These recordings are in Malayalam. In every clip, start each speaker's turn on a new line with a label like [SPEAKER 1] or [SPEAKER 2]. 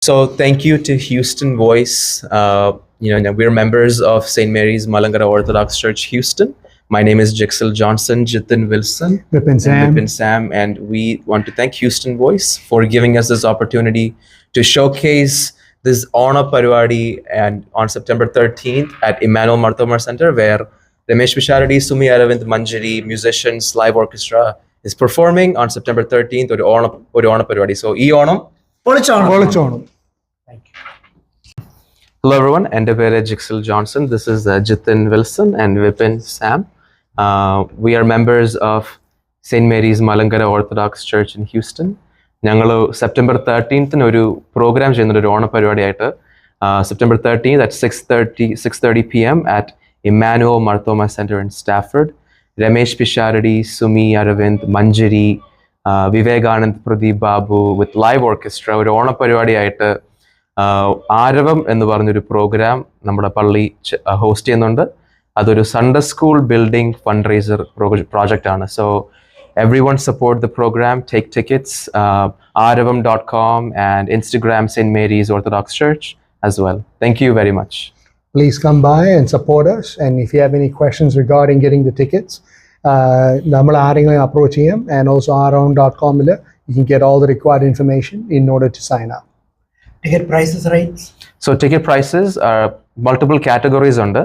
[SPEAKER 1] So thank you to Houston Voice. We're members of St. Mary's Malangara Orthodox Church, Houston. My name is Jixel Johnson, Jitin Wilson,
[SPEAKER 2] Vipin
[SPEAKER 1] Sam, and we want to thank Houston Voice for giving us this opportunity to showcase this Ona Parwadi and on September 13th at Emmanuel Marthomar Center, where Ramesh Pisharadi, Sumi Aravind Manjari, musicians, live orchestra is performing on September 13th or Ona Parwadi. So, Onam.
[SPEAKER 2] Polichonam.
[SPEAKER 1] Hello everyone, എൻ്റെ പേര് Jixel Johnson. This is Jitin Wilson and Vipin Sam. We are members of St. Mary's Malangara Orthodox Church in Houston. ഞങ്ങൾ സെപ്റ്റംബർ 13th ഒരു പ്രോഗ്രാം ചെയ്യുന്നുണ്ട്, ഒരു ഓണപരിപാടിയായിട്ട്. September 13th at 6:30 p.m. at Emmanuel Marthoma Center in Stafford. Ramesh Pisharadi, Sumi Aravind, Manjari, Vivekanand Pradeep Babu with live orchestra ഒരു ഓണപരിപാടിയായിട്ട് ആരവം എന്ന് പറഞ്ഞൊരു പ്രോഗ്രാം നമ്മുടെ പള്ളി ഹോസ്റ്റ് ചെയ്യുന്നുണ്ട്. അതൊരു Sunday school building fundraiser project ആണ്. So everyone support the program, take tickets, aravam.com and Instagram St. Mary's Orthodox Church as well. Thank you very much.
[SPEAKER 2] Please come by and support us. And if you have any questions regarding getting the tickets, നമ്മൾ ആരെങ്കിലും approach ചെയ്യാം. And also aravam.com you can get all the required information in order to sign up.
[SPEAKER 3] Ticket prices, right?
[SPEAKER 1] So ticket prices are multiple categories under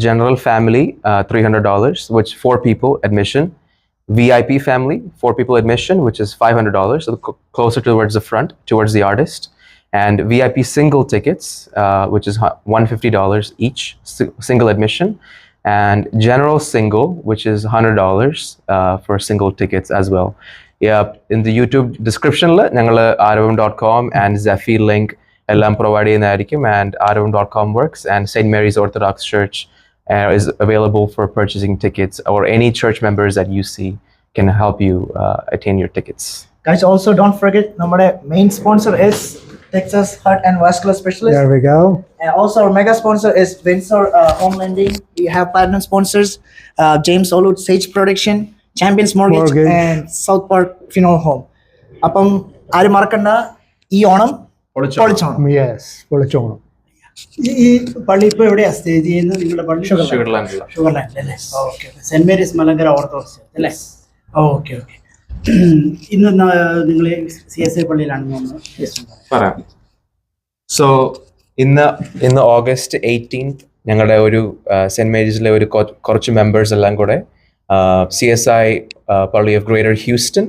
[SPEAKER 1] general family, $300, which 4 people admission. VIP family, 4 people admission, which is $500, so closer towards the front, towards the artist. And VIP single tickets, which is $150 each, single admission. And general single, which is $100 for single tickets as well. Yeah, in the YouTube description, aravam.com and Zephy link എല്ലാം പ്രൊവൈഡ് ചെയ്യുന്നതായിരിക്കും. And aravam.com works, and St. Mary's Orthodox Church is available for purchasing tickets, or any church members that you see can help you attain your tickets.
[SPEAKER 3] Guys, also don't forget, our main sponsor is Texas Heart and Vascular Specialist.
[SPEAKER 2] There we go.
[SPEAKER 3] And also our mega sponsor is Windsor Home Lending. We have platinum sponsors, James Olu Sage Production, Champions Mortgage. And South Park Funeral Home. അപ്പം ആരും മറക്കണ്ട, ഈ ഓണം പൊളിച്ചോണം.
[SPEAKER 2] Yes, പൊളിച്ചോണം.
[SPEAKER 4] ഈ പള്ളി ഇപ്പൊ എവിടെയാ സ്റ്റേജ് ചെയ്യുന്നത്? നിങ്ങളുടെ പള്ളി
[SPEAKER 1] ഷുഗർലാൻഡിൽ
[SPEAKER 4] അല്ലേ? Okay. Saint Mary's Malankara orthodox അല്ലേ? ഓക്കെ. ഇന്ന് നിങ്ങൾ CSI പള്ളിയിലാണെന്ന് തോന്നുന്നു.
[SPEAKER 1] സോ ഇന്ന് ഓഗസ്റ്റ് 18th ഞങ്ങളുടെ ഒരു സെന്റ് മേരീസിലെ ഒരു കുറച്ച് മെമ്പേഴ്സ് എല്ലാം കൂടെ CSI പള്ളി ഓഫ് ഗ്രേറ്റർ ഹ്യൂസ്റ്റൺ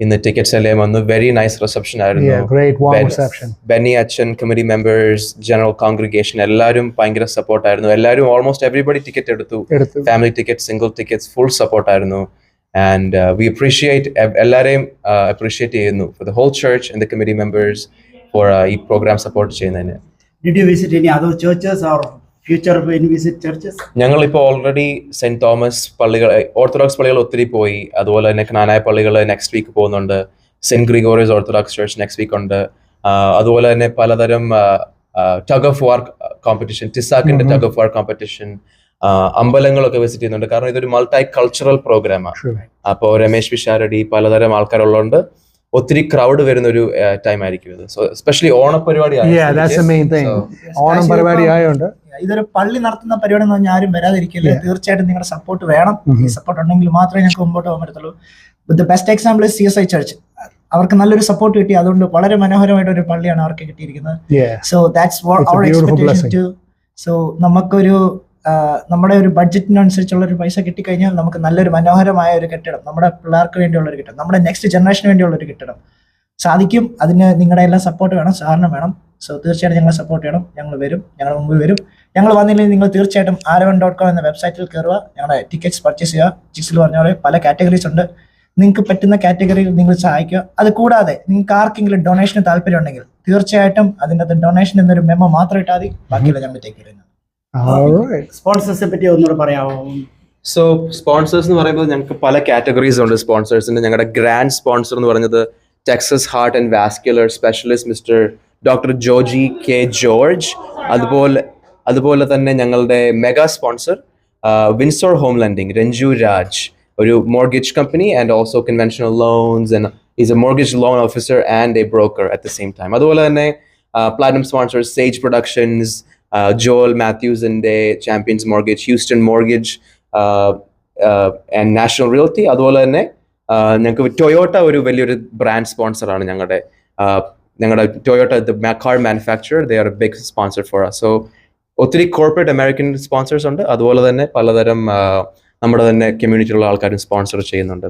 [SPEAKER 1] ഇന്ന് ടിക്കറ്റ്സ് എല്ലാം വന്നു. വെരി നൈസ് റിസപ്ഷൻ ആയിരുന്നു. ബെന്നി അച്ഛൻ, കമ്മിറ്റി മെമ്പേഴ്സ്, ജനറൽ കോൺഗ്രിഗേഷൻ എല്ലാവരും ഭയങ്കര സപ്പോർട്ടായിരുന്നു. എല്ലാവരും ഓൾമോസ്റ്റ് എവറിബഡി ടിക്കറ്റ് എടുത്തു. Family ticket, single tickets, full സപ്പോർട്ടായിരുന്നു. ആൻഡ് വി അപ്രീഷിയേറ്റ്, എല്ലാവരെയും അപ്രീഷിയേറ്റ് ചെയ്യുന്നു for the whole church and the committee members for ഈ പ്രോഗ്രാം സപ്പോർട്ട് ചെയ്യുന്നതിന്.
[SPEAKER 4] Did you visit any other churches or future when visit churches?
[SPEAKER 1] ഞങ്ങളിപ്പോൾ ഓൾറെഡി സെന്റ് തോമസ് പള്ളികൾ, ഓർത്തഡോക്സ് പള്ളികൾ ഒത്തിരി പോയി. അതുപോലെ തന്നെ ക്നാനായ പള്ളികൾ നെക്സ്റ്റ് വീക്ക് പോകുന്നുണ്ട്. Saint Gregorios orthodox church next week ഉണ്ട്. അതുപോലെ തന്നെ പലതരം ടഗ് ഓഫ് വാർ കോമ്പറ്റീഷൻ, ടിസാക്കിന്റെ ടഗ് ഓഫ് വാർ കോമ്പറ്റീഷൻ, അമ്പലങ്ങളൊക്കെ വിസിറ്റ് ചെയ്യുന്നുണ്ട്. കാരണം ഇതൊരു മൾട്ടി കൾച്ചറൽ പ്രോഗ്രാമാണ്. അപ്പോൾ രമേശ് പിഷാരടി, പലതരം ആൾക്കാരുള്ളതുകൊണ്ട് ഒത്തിരി ക്രൗഡ് വരുന്ന ഒരു ടൈം ആയിരിക്കും ഇത്. സോ എസ്പെഷ്യലി ഓണപരിപാടി
[SPEAKER 2] ആയതുകൊണ്ട്
[SPEAKER 3] ഇതൊരു പള്ളി നടത്തുന്ന പരിപാടി എന്ന് പറഞ്ഞാൽ ആരും വരാതിരിക്കില്ല. തീർച്ചയായിട്ടും നിങ്ങളുടെ സപ്പോർട്ട് വേണം. ഈ സപ്പോർട്ട് ഉണ്ടെങ്കിൽ മാത്രമേ ഞങ്ങൾക്ക് മുമ്പോട്ട് പോകാൻ പറ്റത്തുള്ളൂ. The best example is CSI church. അവർക്ക് നല്ലൊരു സപ്പോർട്ട് കിട്ടി. അതുകൊണ്ട് വളരെ മനോഹരമായിട്ട് ഒരു പള്ളിയാണ് അവർക്ക് കിട്ടിയിരിക്കുന്നത്. സോ ദാറ്റ്സ് അവർ എക്സ്പെക്ടേഷൻ ടു. സോ നമുക്കൊരു നമ്മുടെ ഒരു ബഡ്ജറ്റിനനുസരിച്ചുള്ള ഒരു പൈസ കിട്ടിക്കഴിഞ്ഞാൽ നമുക്ക് നല്ലൊരു മനോഹരമായ ഒരു കെട്ടിടം, നമ്മുടെ പിള്ളേർക്ക് വേണ്ടിയുള്ള ഒരു കെട്ടിടം, നമ്മുടെ നെക്സ്റ്റ് ജനറേഷന് വേണ്ടിയുള്ള ഒരു കെട്ടിടം സാധിക്കും. അതിന് നിങ്ങളുടെ എല്ലാം സപ്പോർട്ട് വേണം, സഹകരണം വേണം. സോ തീർച്ചയായിട്ടും ഞങ്ങളെ സപ്പോർട്ട് ചെയ്യണം. ഞങ്ങൾ വരും, ഞങ്ങളുടെ മുമ്പിൽ വരും. ഞങ്ങൾ വന്നില്ലെങ്കിൽ നിങ്ങൾ തീർച്ചയായിട്ടും aravam.com എന്ന വെബ്സൈറ്റിൽ കയറുക, ഞങ്ങളുടെ ടിക്കറ്റ്സ് പർച്ചേസ് ചെയ്യുക. ജിക്സിൽ പറഞ്ഞ പോലെ പല കാറ്റഗറീസ് ഉണ്ട്. നിങ്ങൾക്ക് പറ്റുന്ന കാറ്റഗറിയിൽ നിങ്ങൾ സഹായിക്കുക. അത് കൂടാതെ നിങ്ങൾക്ക് ആർക്കെങ്കിലും ഡൊണേഷന് താല്പര്യം ഉണ്ടെങ്കിൽ തീർച്ചയായിട്ടും അതിൻ്റെ ഡൊണേഷൻ എന്നൊരു മെമ്മോ മാത്രം ഇട്ടാൽ മതി. ബാക്കിയുള്ള ഞങ്ങൾ ടേക്ക് ചെയ്യുന്നത്.
[SPEAKER 4] സ്പോൺസേഴ്സിനെ പറ്റി ഒന്നുകൂടെ പറയാമോ?
[SPEAKER 1] സോ സ്പോൺസേഴ്സ് എന്ന് പറയുമ്പോൾ ഞങ്ങൾക്ക് പല കാറ്റഗറീസ് ഉണ്ട് സ്പോൺസേഴ്സിന്റെ. ഞങ്ങളുടെ ഗ്രാൻഡ് സ്പോൺസർ എന്ന് പറയുന്നത് Texas heart and vascular specialist mister doctor Joji K George. അതുപോലെ തന്നെ ഞങ്ങളുടെ mega sponsor Windsor home lending, Ranju Raj, ഒരു mortgage company and also conventional loans, and is a mortgage loan officer and a broker at the same time. അതുപോലെ തന്നെ platinum sponsors Sage Productions, Joel Matthews and Champions Mortgage, Houston Mortgage, and National Realty. അതുപോലെ തന്നെ ഞങ്ങൾക്ക് ടൊയോട്ട ഒരു വലിയൊരു ബ്രാൻഡ് സ്പോൺസറാണ് ഞങ്ങളുടെ Toyota the car manufacturer. They are a big sponsor for us. So ഒത്തിരി കോർപ്പറേറ്റ് അമേരിക്കൻ സ്പോൺസേഴ്സ് ഉണ്ട്, അതുപോലെ തന്നെ പലതരം നമ്മുടെ തന്നെ കമ്മ്യൂണിറ്റിയിലുള്ള ആൾക്കാരും സ്പോൺസർ ചെയ്യുന്നുണ്ട്.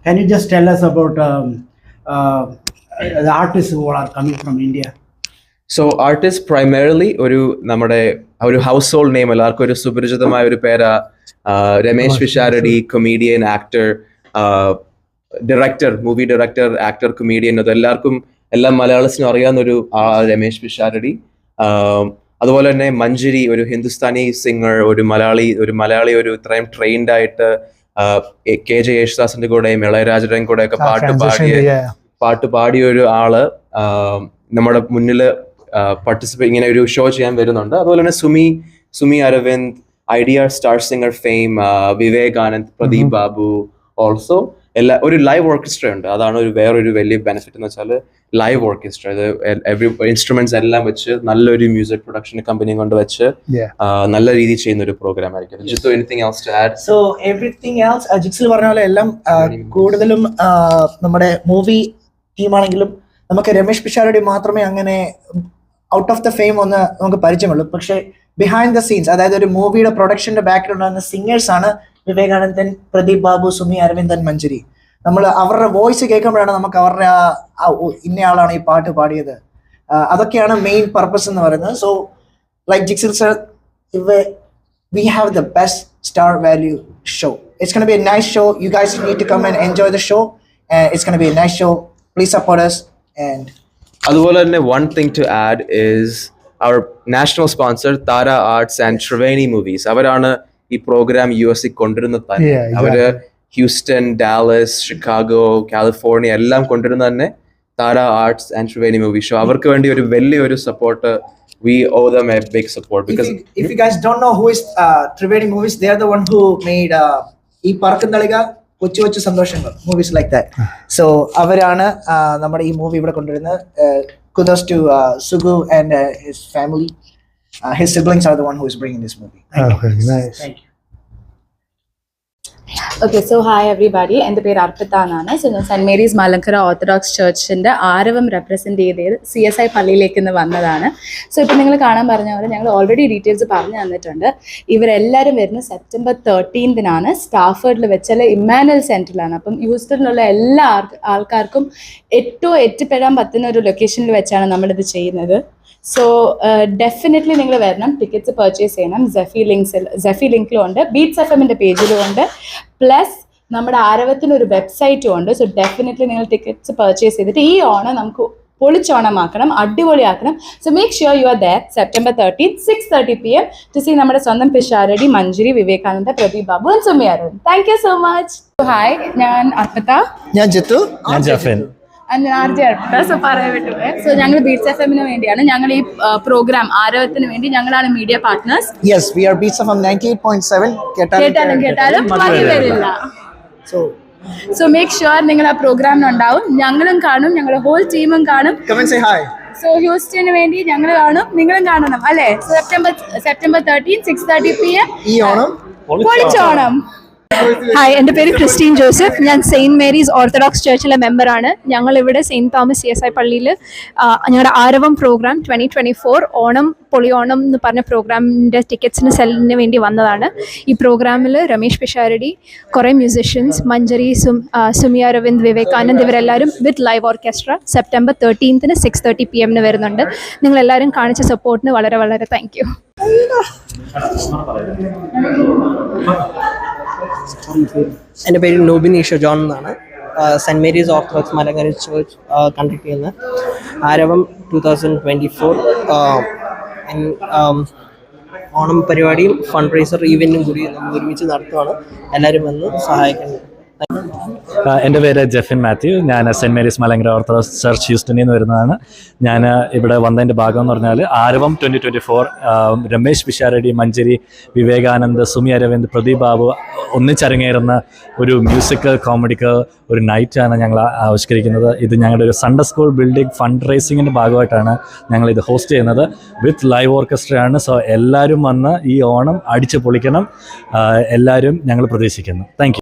[SPEAKER 4] Can you just tell us about the artists who are coming from India?
[SPEAKER 1] So artist primarily നമ്മുടെ ഒരു ഹൗസ് ഹോൾഡ് നെയിം, എല്ലാവർക്കും ഒരു സുപരിചിതമായ ഒരു പേരാ Ramesh Pisharody, കൊമീഡിയൻ, actor, director, movie director, actor, കൊമീഡിയൻ. അത് എല്ലാ മലയാളീസിനും അറിയാവുന്ന ഒരു രമേശ് പിഷാരടി. അതുപോലെ തന്നെ മഞ്ജരി, ഒരു ഹിന്ദുസ്ഥാനി സിംഗർ, ഒരു മലയാളി ഒരു ഇത്രയും ട്രെയിൻഡ് ആയിട്ട് KJ യേശുദാസിന്റെ കൂടെയും ഇളയരാജയുടെയും കൂടെ ഒക്കെ പാട്ട് പാടിയ ഒരു ആള് നമ്മുടെ മുന്നിൽ ഇങ്ങനെ ഒരു ഷോ ചെയ്യാൻ വരുന്നുണ്ട്. അതുപോലെ തന്നെ Sumi Aravind, Idea star singer fame, Vivekanand, Pradeep Babu also. ഒരു ലൈവ് ഓർക്കസ്ട്ര ഉണ്ട്. അതാണ് വേറൊരു വലിയ ബെനിഫിറ്റ് എന്ന് വെച്ചാൽ ലൈവ് ഓർക്കസ്ട്ര. ഇത് ഇൻസ്ട്രുമെന്റ്സ് എല്ലാം വെച്ച് നല്ലൊരു മ്യൂസിക് പ്രൊഡക്ഷൻ കമ്പനിയും കൊണ്ട് വെച്ച് നല്ല രീതിയിൽ ചെയ്യുന്ന ഒരു പ്രോഗ്രാം ആയിരിക്കും. Jithu, anything else to add?
[SPEAKER 3] So everything else ജിക്സിൽ പറഞ്ഞ പോലെ എല്ലാം കൂടുതലും നമ്മുടെ മൂവി ടീമാണെങ്കിലും നമുക്ക് രമേശ് പിഷാരടി മാത്രമേ അങ്ങനെ ഔട്ട് ഓഫ് ദ ഫെയിം ഒന്ന് നമുക്ക് പരിചയമുള്ളൂ. പക്ഷേ ബിഹൈൻഡ് ദ സീൻസ്, അതായത് ഒരു മൂവിയുടെ പ്രൊഡക്ഷന്റെ ബാക്കിലുണ്ടാകുന്ന സിംഗേഴ്സ് ആണ് വിവേകാനന്ദൻ, പ്രദീപ് ബാബു, സുമി അരവിന്ദൻ, മഞ്ജരി. നമ്മൾ അവരുടെ വോയിസ് കേൾക്കുമ്പോഴാണ് നമുക്ക് അവരുടെ ഇന്നയാളാണ് ഈ പാട്ട് പാടിയത്. അതൊക്കെയാണ് മെയിൻ പർപ്പസ് എന്ന് പറയുന്നത്. സോ ലൈക്ക് ജിക്സിൽ sir, we have the best star value show. It's going to be a nice show. You guys need to come and enjoy the show, and it's going to be a nice show. Please support us. And
[SPEAKER 1] അതുപോലെ തന്നെ one thing to add is our national sponsor Tara Arts and Triveni Movies. അവരാണ് ഈ പ്രോഗ്രാം US കൊണ്ടുവരുന്നത് തന്നെ. അവര് ഹ്യൂസ്റ്റൺ, ഡാലസ്, ഷിക്കാഗോ, കാലിഫോർണിയ എല്ലാം കൊണ്ടുവരുന്നത് തന്നെ Tara Arts and Triveni Movies. So അവർക്ക് വേണ്ടി ഒരു വലിയൊരു support, we owe them a big support because
[SPEAKER 3] if you guys don't know who is Triveni Movies, they are the one who made ഈ പറക്കുന്നളിക, കൊച്ചു സന്തോഷങ്ങൾ, മൂവീസ് ലൈക്ക് ദാറ്റ്. സോ അവരാണ് നമ്മുടെ ഈ മൂവി ഇവിടെ കൊണ്ടുവരുന്നത്. kudos to Sugu and his family. His siblings are the one who is bringing this movie.
[SPEAKER 2] Nice.
[SPEAKER 3] Thank you.
[SPEAKER 5] Okay, so hi everybody. എൻ്റെ പേര് അർപ്പിത എന്നാണ്. സോ ഞാൻ സെൻറ് മേരീസ് മലങ്കര ഓർത്തഡോക്സ് ചർച്ചിൻ്റെ ആരവം റെപ്രസെൻറ്റ് ചെയ്ത് CSI പള്ളിയിലേക്ക് ഇന്ന് വന്നതാണ്. സോ ഇപ്പോൾ നിങ്ങൾ കാണാൻ പറഞ്ഞ പോലെ ഞങ്ങൾ ഓൾറെഡി ഡീറ്റെയിൽസ് പറഞ്ഞു തന്നിട്ടുണ്ട്. ഇവരെല്ലാവരും വരുന്നത് September 13 സ്റ്റാഫേർഡിൽ വെച്ചുള്ള ഇമ്മാനുവൽ സെൻറ്ററിലാണ്. അപ്പം ഹ്യൂസ്റ്റണിലുള്ള എല്ലാ ആൾക്കാർക്കും ഏറ്റവും എത്തിപ്പെടാൻ പറ്റുന്ന ഒരു ലൊക്കേഷനിൽ വെച്ചാണ് നമ്മളിത് ചെയ്യുന്നത്. സോ ഡെഫിനറ്റ്ലി നിങ്ങൾ വരണം, ടിക്കറ്റ്സ് പർച്ചേസ് ചെയ്യണം. സെഫി ലിങ്കിലും ഉണ്ട്, ബീറ്റ്സ് FM പേജിലും ഉണ്ട്. പ്ലസ് നമ്മുടെ ആരവത്തിനൊരു വെബ്സൈറ്റും ഉണ്ട്. സോ ഡെഫിനറ്റ്ലി നിങ്ങൾ ടിക്കറ്റ്സ് പർച്ചേസ് ചെയ്തിട്ട് ഈ ഓണം നമുക്ക് പൊളിച്ചോണമാക്കണം, അടിപൊളിയാക്കണം. So make sure you are there September 13, 6:30 PM to see നമ്മുടെ സ്വന്തം Pisharody, Manjari, Vivekananda, Pradeep Babu and Sumi Aravind. Thank you so much. Hi, ഞാൻ അർപ്പിത.
[SPEAKER 3] ഞാൻ ജിത്തു.
[SPEAKER 6] ഞാൻ ജഫൻ.
[SPEAKER 5] സോ പറയാൻ പറ്റുമേ. സോ ഞങ്ങൾ ബീറ്റ്സ് FM വേണ്ടിയാണ്, ഞങ്ങൾ ഈ പ്രോഗ്രാം ആരവത്തിന് വേണ്ടി ഞങ്ങളാണ് media partners.
[SPEAKER 3] Yes, we are Beats FM 98.7.
[SPEAKER 5] കേട്ടാലും ബാക്കി വരില്ല. സോ മേക്ക് ഷുവർ നിങ്ങൾ ആ പ്രോഗ്രാമിനുണ്ടാവും. ഞങ്ങളും കാണും, ഞങ്ങളുടെ ഹോൾ ടീമും കാണും.
[SPEAKER 3] Come and say hi.
[SPEAKER 5] So ഹ്യൂസ്റ്റന് വേണ്ടി ഞങ്ങൾ കാണും, നിങ്ങളും കാണണം അല്ലേ? September 13, 6:30 PM
[SPEAKER 3] ഈ ഓണം
[SPEAKER 5] പൊളിച്ചോണം.
[SPEAKER 7] ഹായ്, എൻ്റെ പേര് ക്രിസ്റ്റീൻ ജോസഫ്. ഞാൻ സെയിൻറ്റ് മേരീസ് ഓർത്തഡോക്സ് ചർച്ചിലെ മെമ്പറാണ്. ഞങ്ങളിവിടെ സെയിൻറ്റ് തോമസ് CSI പള്ളിയിൽ ഞങ്ങളുടെ ആരവം പ്രോഗ്രാം 2024 ഓണം പൊളിയോണം എന്ന് പറഞ്ഞ പ്രോഗ്രാമിൻ്റെ ടിക്കറ്റ്സിന് സെല്ലിന് വേണ്ടി വന്നതാണ്. ഈ പ്രോഗ്രാമിൽ രമേശ് പിഷാരടി, കുറേ മ്യൂസിഷ്യൻസ്, മഞ്ജരി, സുമി അരവിന്ദ്, വിവേകാനന്ദ് ഇവരെല്ലാവരും വിത്ത് ലൈവ് ഓർക്കസ്ട്ര September 13 6:30 PM വരുന്നുണ്ട്. നിങ്ങളെല്ലാവരും കാണിച്ച സപ്പോർട്ടിന് വളരെ വളരെ താങ്ക് യു.
[SPEAKER 8] എൻ്റെ പേര് നോബിൻ ഈഷോ ജോൺ എന്നാണ്. Saint Mary's Orthodox Malankara church conduct ചെയ്യുന്ന ആരവം 2024 ഓണം പരിപാടിയും ഫണ്ട് റൈസർ ഈവൻറ്റും കൂടി നമ്മൾ ഒരുമിച്ച് നടത്തുവാണ്. എല്ലാവരും വന്ന് സഹായിക്കണം.
[SPEAKER 6] എൻ്റെ പേര് ജെഫിൻ മാത്യു. ഞാൻ Saint Mary's Malankara Orthodox Church ഹ്യൂസ്റ്റണിൽ നിന്ന് വരുന്നതാണ്. ഞാൻ ഇവിടെ വന്നതിൻ്റെ ഭാഗം എന്ന് പറഞ്ഞാൽ ആരവം 2024 രമേശ് പിഷാരടി, മഞ്ചേരി വിവേകാനന്ദ്, സുമി അരവിന്ദ്, പ്രദീപ് ബാബു ഒന്നിച്ചരങ്ങേറുന്ന ഒരു മ്യൂസിക്കൽ കോമഡിക്കൽ ഒരു നൈറ്റാണ് ഞങ്ങൾ ആവിഷ്കരിക്കുന്നത്. ഇത് ഞങ്ങളുടെ ഒരു സൺഡേ സ്കൂൾ ബിൽഡിംഗ് ഫണ്ട് റൈസിങ്ങിൻ്റെ ഭാഗമായിട്ടാണ് ഞങ്ങളിത് ഹോസ്റ്റ് ചെയ്യുന്നത്. വിത്ത് ലൈവ് ഓർക്കസ്ട്രയാണ്. സോ എല്ലാവരും വന്ന് ഈ ഓണം അടിച്ച് പൊളിക്കണം. എല്ലാവരും ഞങ്ങൾ പ്രതീക്ഷിക്കുന്നു. Thank you.